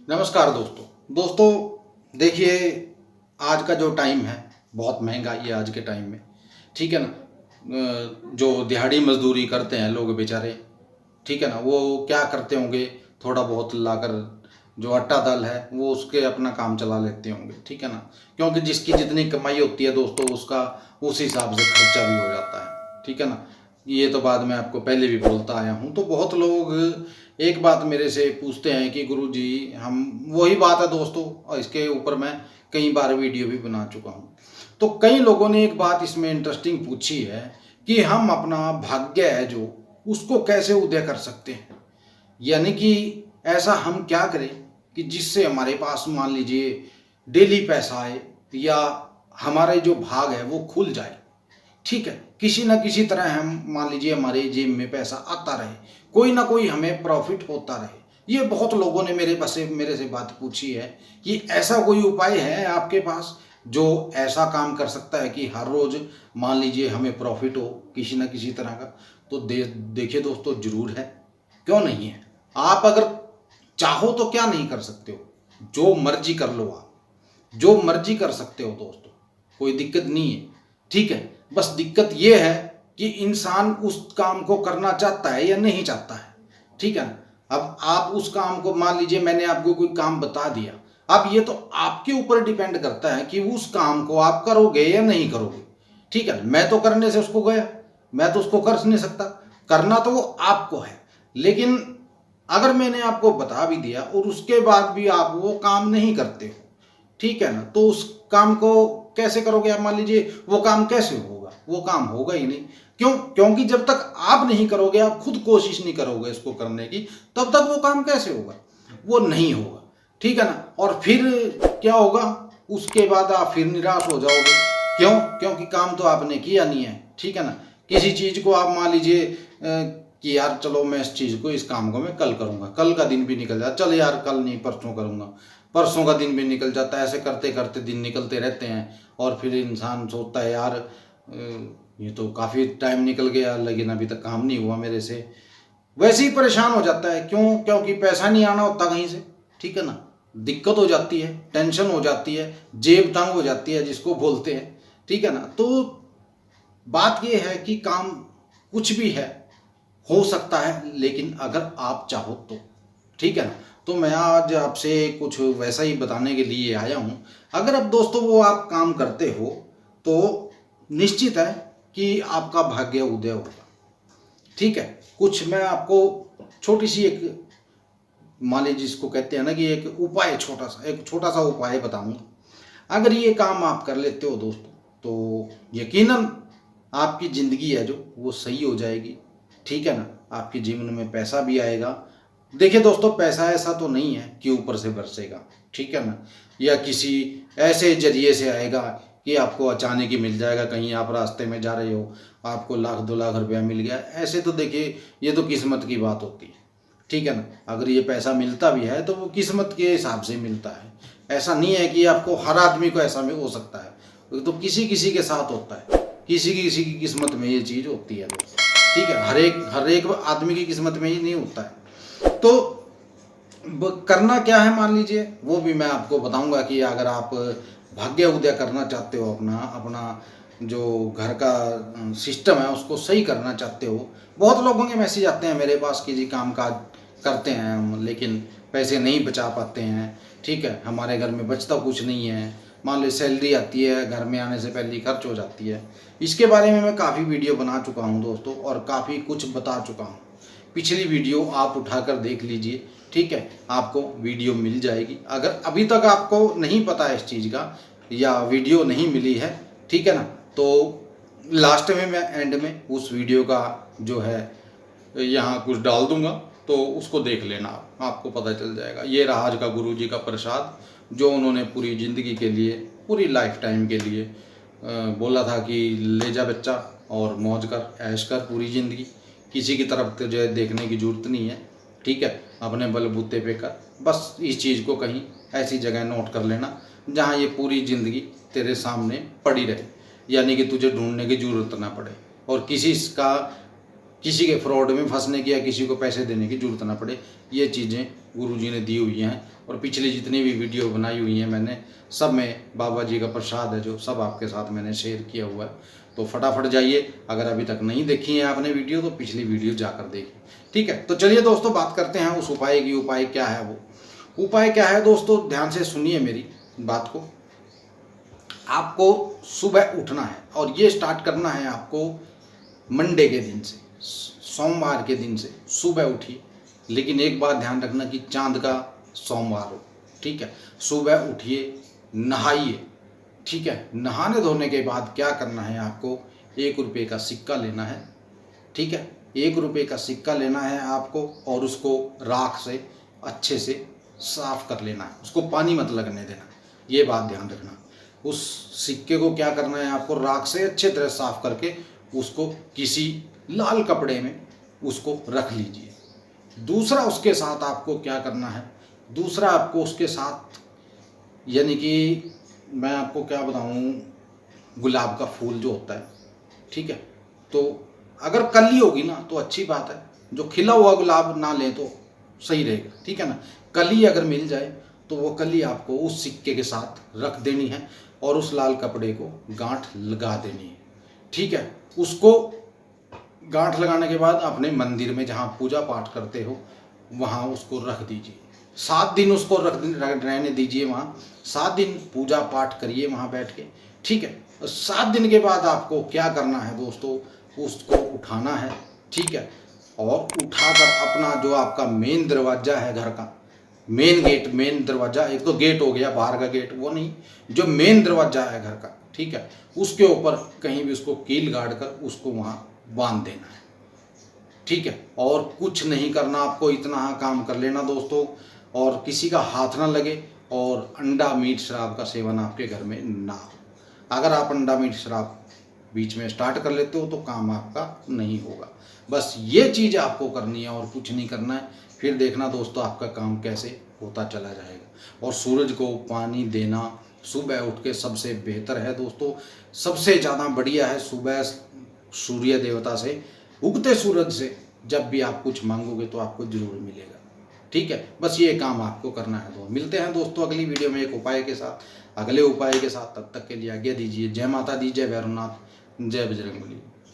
नमस्कार दोस्तों देखिए, आज का जो टाइम है बहुत महंगाई है आज के टाइम में। ठीक है ना। जो दिहाड़ी मजदूरी करते हैं लोग बेचारे, ठीक है ना, वो क्या करते होंगे, थोड़ा बहुत लाकर जो आटा दाल है वो उसके अपना काम चला लेते होंगे। ठीक है ना, क्योंकि जिसकी जितनी कमाई होती है दोस्तों उसका उस हिसाब से खर्चा भी हो जाता है। ठीक है ना, ये तो बाद में आपको पहले भी बोलता आया हूँ। तो बहुत लोग एक बात मेरे से पूछते हैं कि गुरुजी, हम वही बात है दोस्तों, और इसके ऊपर मैं कई बार वीडियो भी बना चुका हूँ। तो कई लोगों ने एक बात इसमें इंटरेस्टिंग पूछी है कि हम अपना भाग्य है जो उसको कैसे उदय कर सकते हैं, यानी कि ऐसा हम क्या करें कि जिससे हमारे पास मान लीजिए डेली पैसा आए या हमारे जो भाग है वो खुल जाए। ठीक है, किसी ना किसी तरह हम मान लीजिए हमारे जेब में पैसा आता रहे, कोई ना कोई हमें प्रॉफिट होता रहे। ये बहुत लोगों ने मेरे से बात पूछी है कि ऐसा कोई उपाय है आपके पास जो ऐसा काम कर सकता है कि हर रोज मान लीजिए हमें प्रॉफिट हो किसी ना किसी तरह का। तो देखिए दोस्तों, जरूर है, क्यों नहीं है। आप अगर चाहो तो क्या नहीं कर सकते हो, जो मर्जी कर लो, आप जो मर्जी कर सकते हो दोस्तों, कोई दिक्कत नहीं है। ठीक है, बस दिक्कत ये है कि इंसान उस काम को करना चाहता है या नहीं चाहता है। ठीक है ना, अब आप उस काम को मान लीजिए मैंने आपको कोई काम बता दिया, अब ये तो आपके ऊपर डिपेंड करता है कि उस काम को आप करोगे या नहीं करोगे। ठीक है, मैं तो करने से उसको गया, मैं तो उसको कर नहीं सकता, करना तो वो आपको है। लेकिन अगर मैंने आपको बता भी दिया और उसके बाद भी आप वो काम नहीं करते हो, ठीक है ना, तो उस काम को कैसे करोगे आप। मान लीजिए वो काम कैसे होगा, वो काम होगा ही नहीं। क्योंकि जब तक आप नहीं करोगे, आप खुद कोशिश नहीं करोगे इसको करने की, तब तक वो काम कैसे होगा, वो नहीं होगा। ठीक है ना, और फिर क्या होगा, उसके बाद आप फिर निराश हो जाओगे। क्योंकि काम तो आपने किया नहीं है। ठीक है ना, किसी चीज को आप मान लीजिए कि यार चलो मैं इस चीज को, इस काम को मैं कल करूंगा, कल का दिन भी निकल जाता, चल यार कल नहीं परसों करूंगा, परसों का दिन भी निकल जाता है। ऐसे करते करते दिन निकलते रहते हैं और फिर इंसान सोचता है यार ये तो काफ़ी टाइम निकल गया लेकिन अभी तक काम नहीं हुआ मेरे से। वैसे ही परेशान हो जाता है। क्योंकि पैसा नहीं आना होता कहीं से। ठीक है ना, दिक्कत हो जाती है, टेंशन हो जाती है, जेब तंग हो जाती है जिसको बोलते हैं। ठीक है ना, तो बात यह है कि काम कुछ भी है, हो सकता है, लेकिन अगर आप चाहो तो। ठीक है ना, तो मैं आज आपसे कुछ वैसा ही बताने के लिए आया हूँ। अगर अब दोस्तों वो आप काम करते हो तो निश्चित है कि आपका भाग्य उदय होगा। ठीक है, कुछ मैं आपको छोटी सी एक मान लीजिए जिसको कहते हैं ना कि एक उपाय, एक छोटा सा उपाय बताऊंगा। अगर ये काम आप कर लेते हो दोस्तों तो यकीनन आपकी ज़िंदगी है जो वो सही हो जाएगी। ठीक है ना, आपके जीवन में पैसा भी आएगा। देखिए दोस्तों, पैसा ऐसा तो नहीं है कि ऊपर से बरसेगा। ठीक है ना, या किसी ऐसे जरिए से आएगा कि आपको अचानक ही मिल जाएगा। कहीं आप रास्ते में जा रहे हो, आपको 1-2 लाख रुपया मिल गया, ऐसे तो देखिए ये तो किस्मत की बात होती है। ठीक है ना, अगर ये पैसा मिलता भी है तो वो किस्मत के हिसाब से मिलता है। ऐसा नहीं है कि आपको हर आदमी को ऐसा में हो सकता है, तो किसी किसी के साथ होता है, किसी की किस्मत में ये चीज़ होती है दोस्तों। ठीक है, हर एक आदमी की किस्मत में ही नहीं होता है। तो करना क्या है मान लीजिए, वो भी मैं आपको बताऊंगा कि अगर आप भाग्य उदय करना चाहते हो, अपना अपना जो घर का सिस्टम है उसको सही करना चाहते हो। बहुत लोगों के मैसेज आते हैं मेरे पास कि जी काम काज करते हैं हम लेकिन पैसे नहीं बचा पाते हैं। ठीक है, हमारे घर में बचता कुछ नहीं है, मान लो सैलरी आती है घर में आने से पहले ही खर्च हो जाती है। इसके बारे में मैं काफ़ी वीडियो बना चुका हूँ दोस्तों, और काफ़ी कुछ बता चुका हूँ। पिछली वीडियो आप उठाकर देख लीजिए। ठीक है, आपको वीडियो मिल जाएगी। अगर अभी तक आपको नहीं पता है इस चीज़ का या वीडियो नहीं मिली है, ठीक है ना, तो लास्ट में मैं एंड में उस वीडियो का जो है यहाँ कुछ डाल दूंगा, तो उसको देख लेना, आपको पता चल जाएगा। ये रहा आज का गुरुजी का प्रसाद, जो उन्होंने पूरी ज़िंदगी के लिए, पूरी लाइफ टाइम के लिए बोला था कि ले जा बच्चा और मौज कर, ऐश कर पूरी ज़िंदगी, किसी की तरफ तुझे देखने की जरूरत नहीं है। ठीक है, अपने बलबूते पे कर। बस इस चीज़ को कहीं ऐसी जगह नोट कर लेना जहाँ ये पूरी ज़िंदगी तेरे सामने पड़ी रहे, यानी कि तुझे ढूंढने की जरूरत ना पड़े, और किसी के फ्रॉड में फंसने की या किसी को पैसे देने की जरूरत ना पड़े। ये चीज़ें गुरुजी ने दी हुई हैं, और पिछली जितनी भी वीडियो बनाई हुई हैं मैंने, सब में बाबा जी का प्रसाद है जो सब आपके साथ मैंने शेयर किया हुआ है। तो फटाफट जाइए, अगर अभी तक नहीं देखी है आपने वीडियो तो पिछली वीडियो जाकर देखिए, ठीक है। तो चलिए दोस्तों बात करते हैं उस उपाय की। उपाय क्या है? वो उपाय क्या है दोस्तों, ध्यान से सुनिए मेरी बात को। आपको सुबह उठना है और ये स्टार्ट करना है आपको मंडे के दिन से, सोमवार के दिन से सुबह उठिए। लेकिन एक बात ध्यान रखना कि चांद का सोमवार हो, ठीक है। सुबह उठिए, नहाइए, ठीक है। नहाने धोने के बाद क्या करना है आपको, 1 रुपये का सिक्का लेना है, ठीक है। 1 रुपये का सिक्का लेना है आपको और उसको राख से अच्छे से साफ कर लेना है, उसको पानी मत लगने देना, ये बात ध्यान रखना। उस सिक्के को क्या करना है आपको, राख से अच्छे तरह साफ करके उसको किसी लाल कपड़े में उसको रख लीजिए। दूसरा उसके साथ आपको क्या करना है, दूसरा आपको उसके साथ, यानी कि मैं आपको क्या बताऊं, गुलाब का फूल जो होता है, ठीक है। तो अगर कली होगी ना तो अच्छी बात है, जो खिला हुआ गुलाब ना लें तो सही रहेगा, ठीक है ना। कली अगर मिल जाए तो वो कली आपको उस सिक्के के साथ रख देनी है और उस लाल कपड़े को गांठ लगा देनी है, ठीक है। उसको गांठ लगाने के बाद अपने मंदिर में जहाँ पूजा पाठ करते हो वहाँ उसको रख दीजिए। 7 दिन उसको रहने दीजिए वहाँ, 7 दिन पूजा पाठ करिए वहाँ बैठ के, ठीक है। 7 दिन के बाद आपको क्या करना है दोस्तों, उसको उठाना है, ठीक है। और उठाकर अपना जो आपका मेन दरवाजा है घर का, मेन गेट, मेन दरवाजा, एक तो गेट हो गया बाहर का गेट, वो नहीं, जो मेन दरवाजा है घर का, ठीक है, उसके ऊपर कहीं भी उसको कील गाड़ कर उसको वहाँ बांध देना है, ठीक है। और कुछ नहीं करना आपको, इतना काम कर लेना दोस्तों, और किसी का हाथ ना लगे और अंडा मीट शराब का सेवन आपके घर में ना हो। अगर आप अंडा मीट शराब बीच में स्टार्ट कर लेते हो तो काम आपका नहीं होगा। बस ये चीज़ आपको करनी है और कुछ नहीं करना है, फिर देखना दोस्तों आपका काम कैसे होता चला जाएगा। और सूरज को पानी देना सुबह उठ के सबसे बेहतर है दोस्तों, सबसे ज़्यादा बढ़िया है सुबह सूर्य देवता से, उगते सूरज से जब भी आप कुछ मांगोगे तो आपको जरूर मिलेगा, ठीक है। बस ये काम आपको करना है। तो मिलते हैं दोस्तों अगली वीडियो में एक उपाय के साथ, अगले उपाय के साथ। तब तक के लिए आज्ञा दीजिए। जय माता दी, जय भैरवनाथ, जय बजरंगबली।